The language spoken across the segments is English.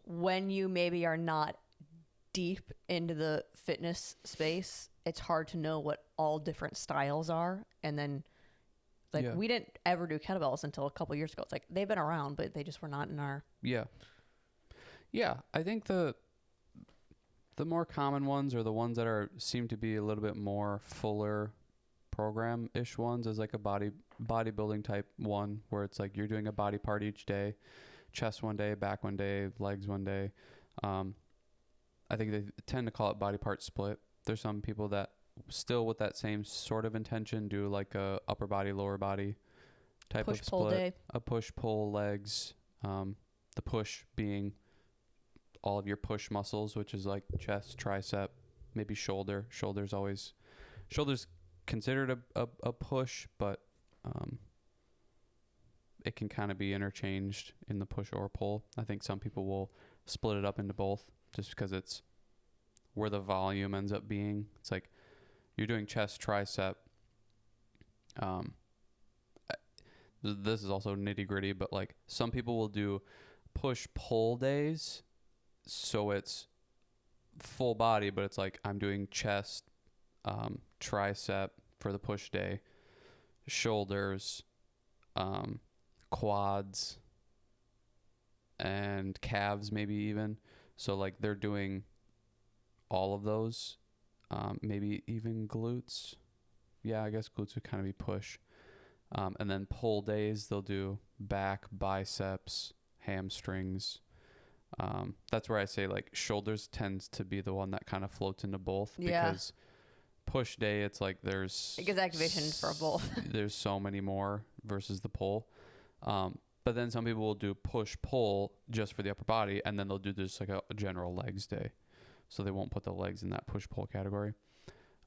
when you maybe are not deep into the fitness space, it's hard to know what all different styles are. And then like Yeah. we didn't ever do kettlebells until a couple years ago. It's like they've been around, but they just were not in our. Yeah. Yeah. I think the more common ones are the ones that seem to be a little bit more fuller program-ish ones, is like a bodybuilding type one where it's like you're doing a body part each day, chest one day, back one day, legs one day. I think they tend to call it body part split. There's some people that still with that same sort of intention do like a upper body, lower body type Push of pull split. day. A push pull legs. The push being all of your push muscles, which is like chest, tricep, maybe shoulder. Shoulders considered a push, but it can kind of be interchanged in the push or pull. I think some people will split it up into both just because it's where the volume ends up being. It's like you're doing chest, tricep. This is also nitty gritty, but like some people will do push pull days. So it's full body, but it's like I'm doing chest, tricep for the push day, shoulders, quads, and calves maybe even. So like they're doing all of those, maybe even glutes. Yeah, I guess glutes would kind of be push. And then pull days, they'll do back, biceps, hamstrings. That's where I say like shoulders tends to be the one that kind of floats into both, because push day, it's like there's... It gives activation for both. There's so many more versus the pull. But then some people will do push pull just for the upper body, and then they'll do just like a general legs day. So they won't put the legs in that push pull category.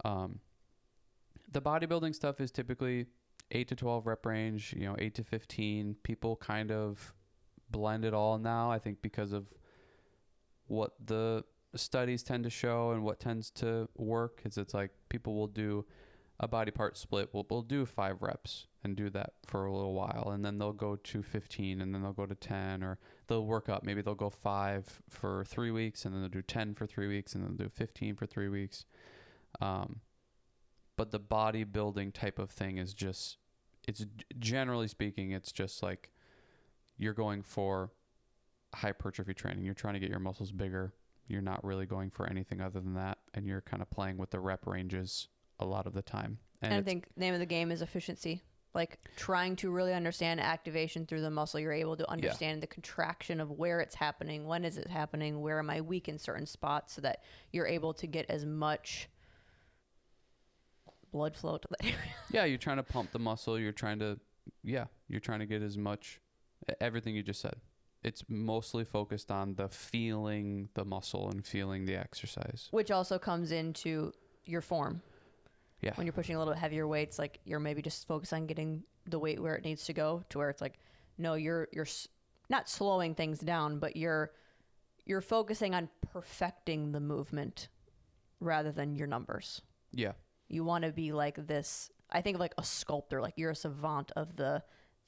The bodybuilding stuff is typically 8 to 12 rep range, 8 to 15. People kind of blend it all now, I think, because of what the studies tend to show and what tends to work. Is it's like people will do a body part split. We'll do 5 reps and do that for a little while, and then they'll go to 15, and then they'll go to 10, or they'll work up. Maybe they'll go 5 for 3 weeks, and then they'll do 10 for 3 weeks, and then they'll do 15 for 3 weeks. But the bodybuilding type of thing is just, it's generally speaking, it's just like you're going for hypertrophy training. You're trying to get your muscles bigger. You're not really going for anything other than that, and you're kind of playing with the rep ranges a lot of the time. And I think the name of the game is efficiency. Like trying to really understand activation through the muscle. You're able to understand the contraction of where it's happening, when is it happening, where am I weak in certain spots, so that you're able to get as much blood flow to that area. Yeah, you're trying to pump the muscle. You're trying to get as much, everything you just said. It's mostly focused on the feeling the muscle and feeling the exercise. Which also comes into your form. Yeah. When you're pushing a little bit heavier weights, like you're maybe just focused on getting the weight where it needs to go, to where it's like, no, you're not slowing things down, but you're focusing on perfecting the movement rather than your numbers. Yeah. You want to be like this. I think of like a sculptor, like you're a savant of the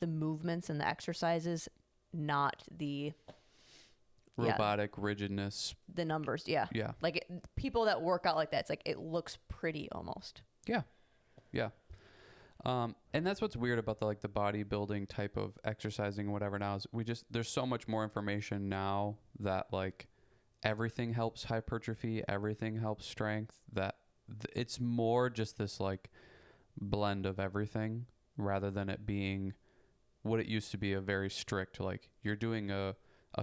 movements and the exercises, not the robotic rigidness. The numbers. Yeah. Yeah. Like people that work out like that, it's like, it looks pretty almost. Yeah. Yeah. And that's what's weird about the bodybuilding type of exercising and whatever now is there's so much more information now that like everything helps hypertrophy, everything helps strength, that it's more just this like blend of everything rather than it being what it used to be, a very strict, like you're doing a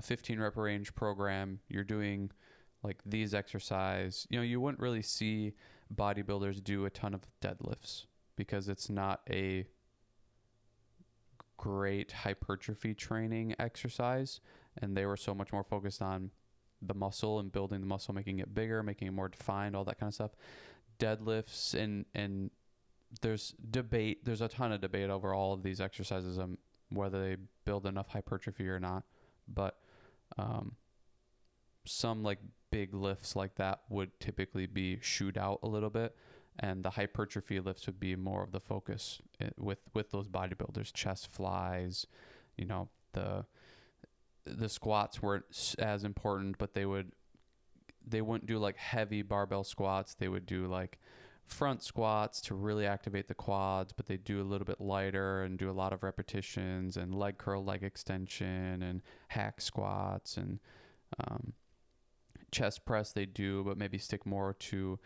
15 rep range program, you're doing like these exercise. You wouldn't really see bodybuilders do a ton of deadlifts because it's not a great hypertrophy training exercise, and they were so much more focused on the muscle and building the muscle, making it bigger, making it more defined, all that kind of stuff. Deadlifts and there's a ton of debate over all of these exercises, whether they build enough hypertrophy or not, but some like big lifts like that would typically be shoot out a little bit, and the hypertrophy lifts would be more of the focus with those bodybuilders. Chest flies, the the squats weren't as important, but they wouldn't do like heavy barbell squats. They would do like front squats to really activate the quads, but they do a little bit lighter and do a lot of repetitions and leg curl, leg extension, and hack squats, and chest press they do, but maybe stick more to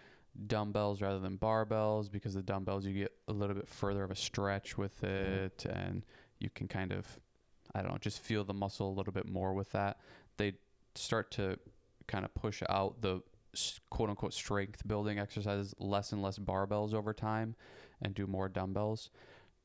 dumbbells rather than barbells, because the dumbbells you get a little bit further of a stretch with it, and you can kind of, I don't know, just feel the muscle a little bit more with that. They start to kind of push out the quote unquote strength building exercises, less and less barbells over time, and do more dumbbells,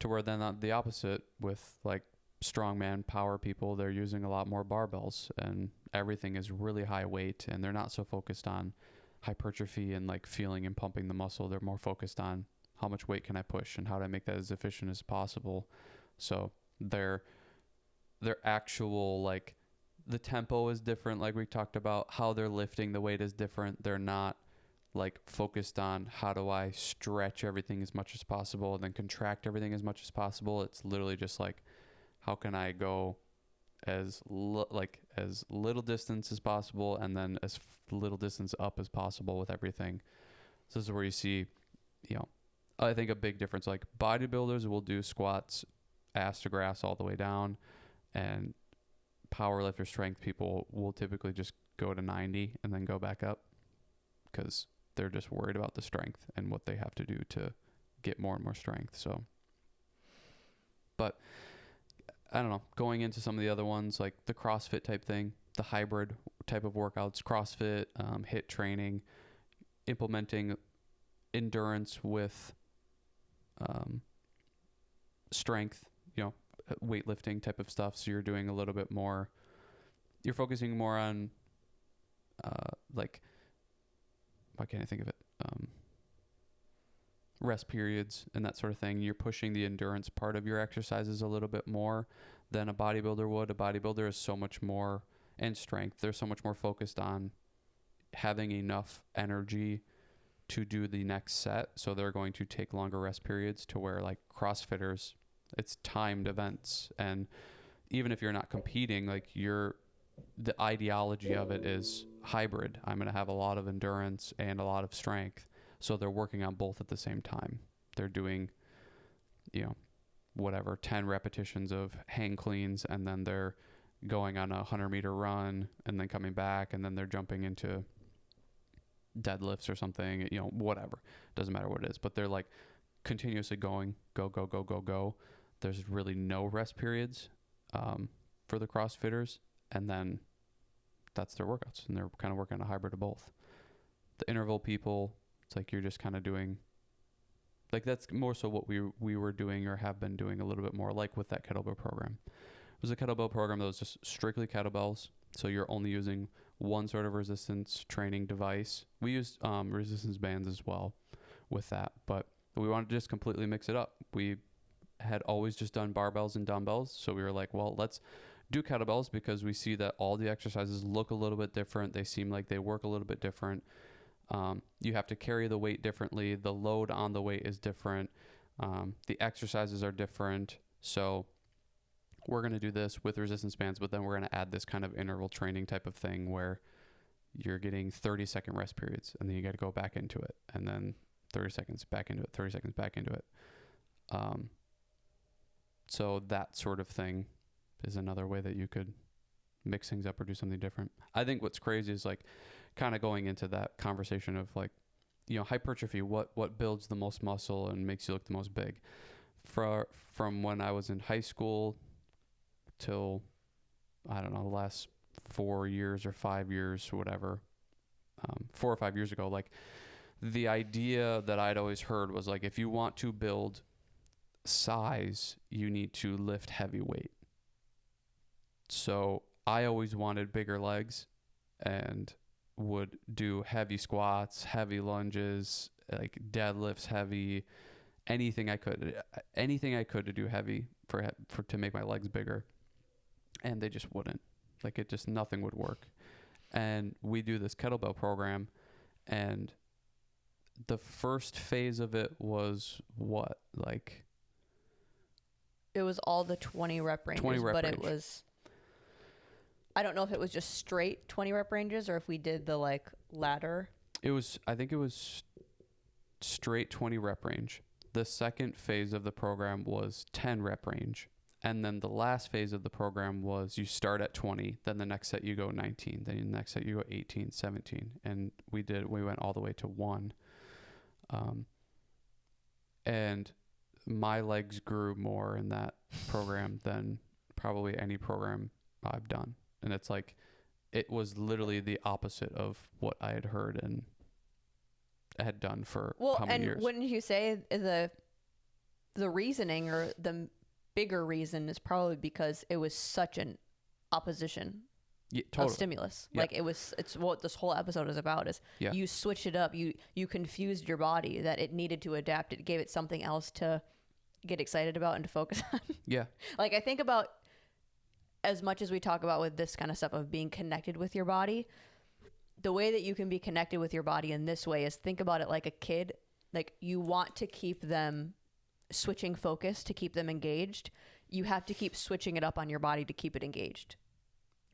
to where then the opposite with like strongman power people, they're using a lot more barbells and everything is really high weight, and they're not so focused on hypertrophy and like feeling and pumping the muscle. They're more focused on how much weight can I push and how do I make that as efficient as possible. So their actual, like, the tempo is different, like we talked about. How they're lifting the weight is different. They're not like focused on how do I stretch everything as much as possible and then contract everything as much as possible. It's literally just like, how can I go as little distance as possible and then as little distance up as possible with everything. So this is where you see, I think a big difference. Like bodybuilders will do squats ass to grass all the way down, and power lifter strength people will typically just go to 90 and then go back up, because they're just worried about the strength and what they have to do to get more and more strength. So, but I don't know, going into some of the other ones, like the CrossFit type thing, the hybrid type of workouts, CrossFit, HIIT training, implementing endurance with strength, weightlifting type of stuff. So you're doing a little bit more, you're focusing more on like, why can't I think of it? Rest periods and that sort of thing. You're pushing the endurance part of your exercises a little bit more than a bodybuilder would. A bodybuilder is so much more, and strength, they're so much more focused on having enough energy to do the next set. So they're going to take longer rest periods, to where like CrossFitters, it's timed events. And even if you're not competing, like the ideology of it is hybrid. I'm going to have a lot of endurance and a lot of strength. So they're working on both at the same time. They're doing, 10 repetitions of hang cleans, and then they're going on a 100-meter run and then coming back, and then they're jumping into deadlifts or something, whatever. Doesn't matter what it is, but they're like continuously going, go, go, go, go, go. There's really no rest periods for the CrossFitters, and then that's their workouts, and they're kind of working on a hybrid of both. The interval people, it's like you're just kind of doing, like that's more so what we were doing or have been doing a little bit more, like with that kettlebell program. It was a kettlebell program that was just strictly kettlebells. So you're only using one sort of resistance training device. We used resistance bands as well with that, but we wanted to just completely mix it up. We had always just done barbells and dumbbells. So we were like, well, let's do kettlebells, because we see that all the exercises look a little bit different. They seem like they work a little bit different. You have to carry the weight differently. The load on the weight is different. The exercises are different. So we're going to do this with resistance bands, but then we're going to add this kind of interval training type of thing where you're getting 30-second rest periods, and then you got to go back into it, and then 30 seconds back into it, 30 seconds back into it. So that sort of thing is another way that you could mix things up or do something different. I think what's crazy is like kind of going into that conversation of like, hypertrophy, what builds the most muscle and makes you look the most big. From when I was in high school till, I don't know, the last 4 years or 5 years, whatever, 4 or 5 years ago, like the idea that I'd always heard was like, if you want to build size, you need to lift heavy weight. So I always wanted bigger legs and would do heavy squats, heavy lunges, like deadlifts heavy, anything I could to do heavy for to make my legs bigger. And they just wouldn't. Like nothing would work. And we do this kettlebell program, and the first phase of it was what? Like, it was all the 20 rep ranges, 20 rep but range. it was I don't know if it was just straight 20 rep ranges or if we did the like ladder. I think it was straight 20 rep range. The second phase of the program was 10 rep range. And then the last phase of the program was you start at 20, then the next set you go 19, then the next set you go 18, 17. And we went all the way to 1. And my legs grew more in that program than probably any program I've done. And it's like, it was literally the opposite of what I had heard and had done for how many years. And wouldn't you say the reasoning or the bigger reason is probably because it was such an opposition of stimulus. Yeah. Like it's what this whole episode is about is you switched it up. You confused your body that it needed to adapt. It gave it something else to get excited about and to focus on. Yeah. Like I think about as much as we talk about with this kind of stuff of being connected with your body, the way that you can be connected with your body in this way is think about it like a kid. Like you want to keep them switching focus to keep them engaged. You have to keep switching it up on your body to keep it engaged.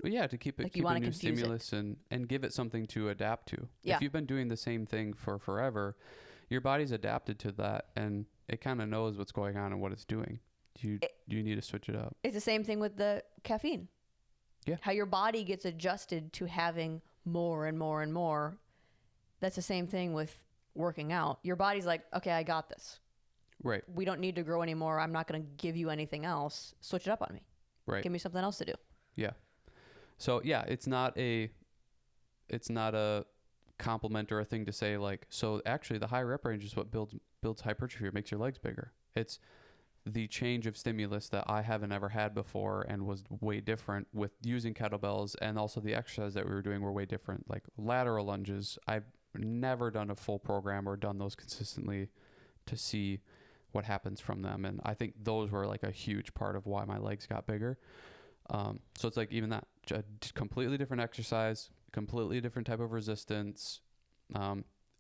Well, yeah, to keep it, keep a new stimulus and give it something to adapt to. Yeah. If you've been doing the same thing for forever, your body's adapted to that and it kind of knows what's going on and what it's doing. You need to switch it up. It's the same thing with the caffeine. Yeah. How your body gets adjusted to having more and more and more. That's the same thing with working out. Your body's like, okay, I got this. Right. We don't need to grow anymore. I'm not going to give you anything else. Switch it up on me. Right. Give me something else to do. Yeah. So yeah, it's not a compliment or a thing to say like, so actually the high rep range is what builds hypertrophy or makes your legs bigger. It's the change of stimulus that I haven't ever had before and was way different with using kettlebells, and also the exercise that we were doing were way different. Like lateral lunges, I've never done a full program or done those consistently to see what happens from them. And I think those were like a huge part of why my legs got bigger. So it's like even that completely different exercise, completely different type of resistance,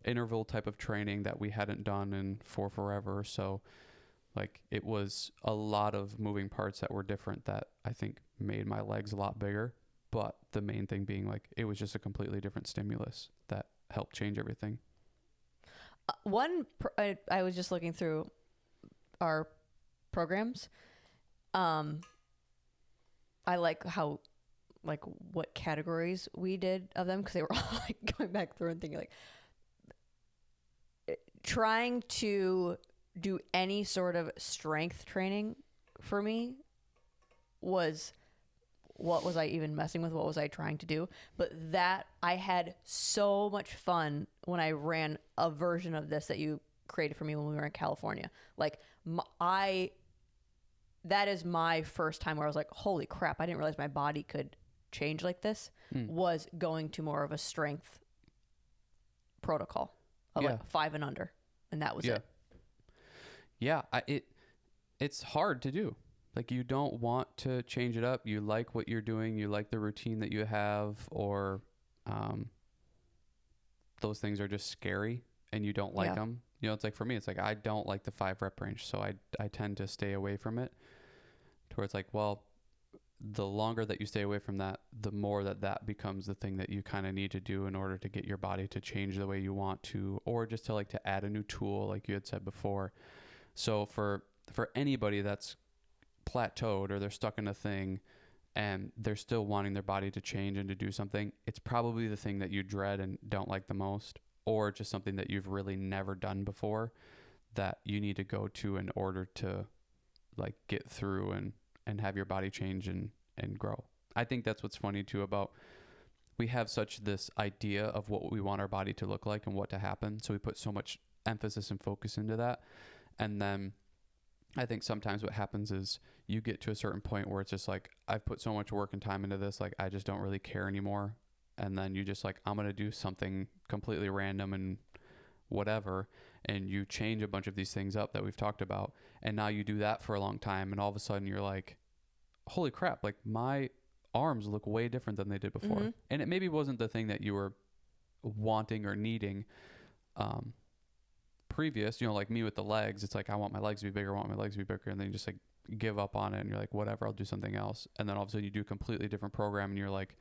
interval type of training that we hadn't done in forever. So like it was a lot of moving parts that were different that I think made my legs a lot bigger. But the main thing being like, it was just a completely different stimulus that helped change everything. I was just looking through our programs. I like how, like what categories we did of them, because they were all like going back through and thinking like trying to do any sort of strength training for me was, what was I even messing with? What was I trying to do? But that I had so much fun when I ran a version of this that you created for me when we were in California. Like that is my first time where I was like, holy crap, I didn't realize my body could change like this, was going to more of a strength protocol of like 5 and under. And that was it. Yeah. It's hard to do. Like you don't want to change it up. You like what you're doing. You like the routine that you have, or those things are just scary and you don't like them. You know, it's like for me, it's like, I don't like the 5 rep range. So I tend to stay away from it, to where it's like, well, the longer that you stay away from that, the more that becomes the thing that you kind of need to do in order to get your body to change the way you want to, or just to like to add a new tool, like you had said before. So for anybody that's plateaued or they're stuck in a thing and they're still wanting their body to change and to do something, it's probably the thing that you dread and don't like the most, or just something that you've really never done before that you need to go to in order to like get through and have your body change and grow. I think that's what's funny too about, we have such this idea of what we want our body to look like and what to happen. So we put so much emphasis and focus into that. And then I think sometimes what happens is you get to a certain point where it's just like, I've put so much work and time into this, like I just don't really care anymore. And then you just like, I'm going to do something completely random and whatever. And you change a bunch of these things up that we've talked about. And now you do that for a long time. And all of a sudden you're like, holy crap, like my arms look way different than they did before. Mm-hmm. And it maybe wasn't the thing that you were wanting or needing, previous, you know, like me with the legs, it's like, I want my legs to be bigger, and then you just like give up on it and you're like, whatever, I'll do something else. And then all of a sudden you do a completely different program and you're like,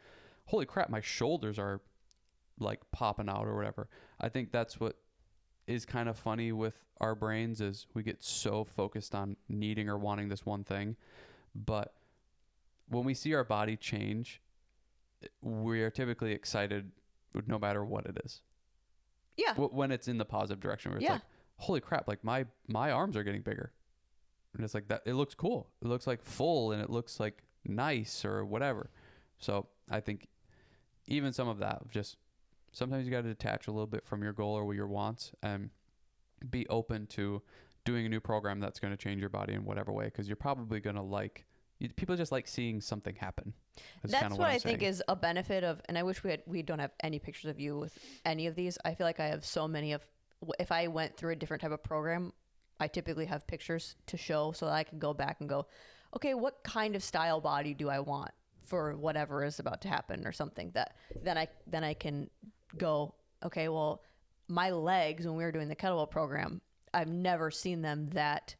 holy crap, my shoulders are like popping out or whatever. I think that's what is kind of funny with our brains is we get so focused on needing or wanting this one thing. But when we see our body change, we are typically excited no matter what it is. Yeah. When it's in the positive direction where it's like, holy crap, like my arms are getting bigger. And it's like that. It looks cool. It looks like full and it looks like nice or whatever. So I think even some of that, just sometimes you got to detach a little bit from your goal or your wants and be open to doing a new program that's going to change your body in whatever way. Cause you're probably going to people just like seeing something happen. That's what I think is a benefit of, and I wish we don't have any pictures of you with any of these. I feel like I have so many if I went through a different type of program, I typically have pictures to show so that I can go back and go, okay, what kind of style body do I want for whatever is about to happen or something that then I can go, okay, well, my legs, when we were doing the kettlebell program, I've never seen them that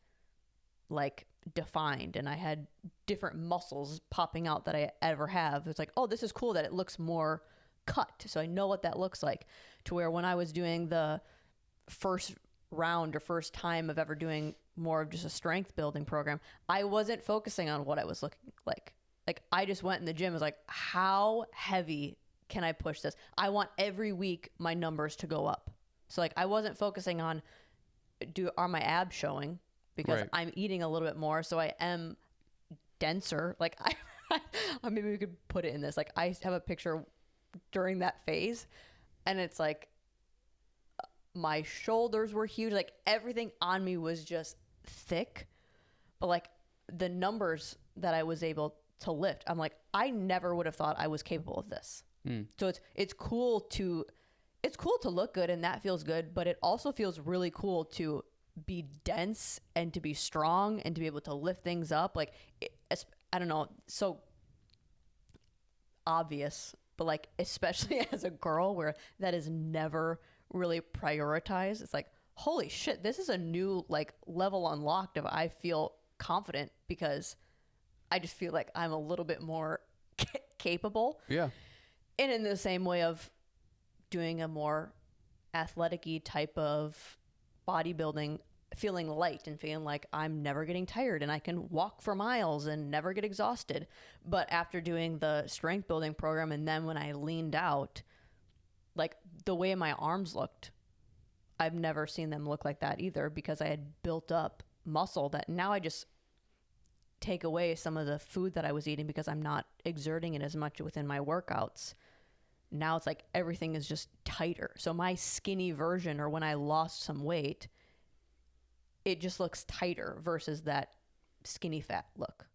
like defined, and I had different muscles popping out that I ever have. It's like, oh, this is cool that it looks more cut. So I know what that looks like, to where when I was doing the first round or first time of ever doing more of just a strength building program, I wasn't focusing on what I was looking like. Like I just went in the gym, was like, how heavy can I push this? I want every week my numbers to go up. So like I wasn't focusing on are my abs showing, because right. I'm eating a little bit more, so I am denser. Like maybe we could put it in this. Like I have a picture during that phase, and it's like my shoulders were huge. Like everything on me was just thick, but like the numbers that I was able to lift, I'm like, I never would have thought I was capable of this. So it's cool to look good, and that feels good, but it also feels really cool to be dense and to be strong and to be able to lift things up. Like I don't know, so obvious, but like especially as a girl where that is never really prioritized, it's like, holy shit, this is a new like level unlocked of I feel confident, because I just feel like I'm a little bit more capable. Yeah. And in the same way of doing a more athletic-y type of bodybuilding, feeling light and feeling like I'm never getting tired and I can walk for miles and never get exhausted. But after doing the strength building program, and then when I leaned out, like the way my arms looked, I've never seen them look like that either, because I had built up muscle that now I just take away some of the food that I was eating because I'm not exerting it as much within my workouts. Now it's like everything is just tighter. So my skinny version, or when I lost some weight, it just looks tighter versus that skinny fat look.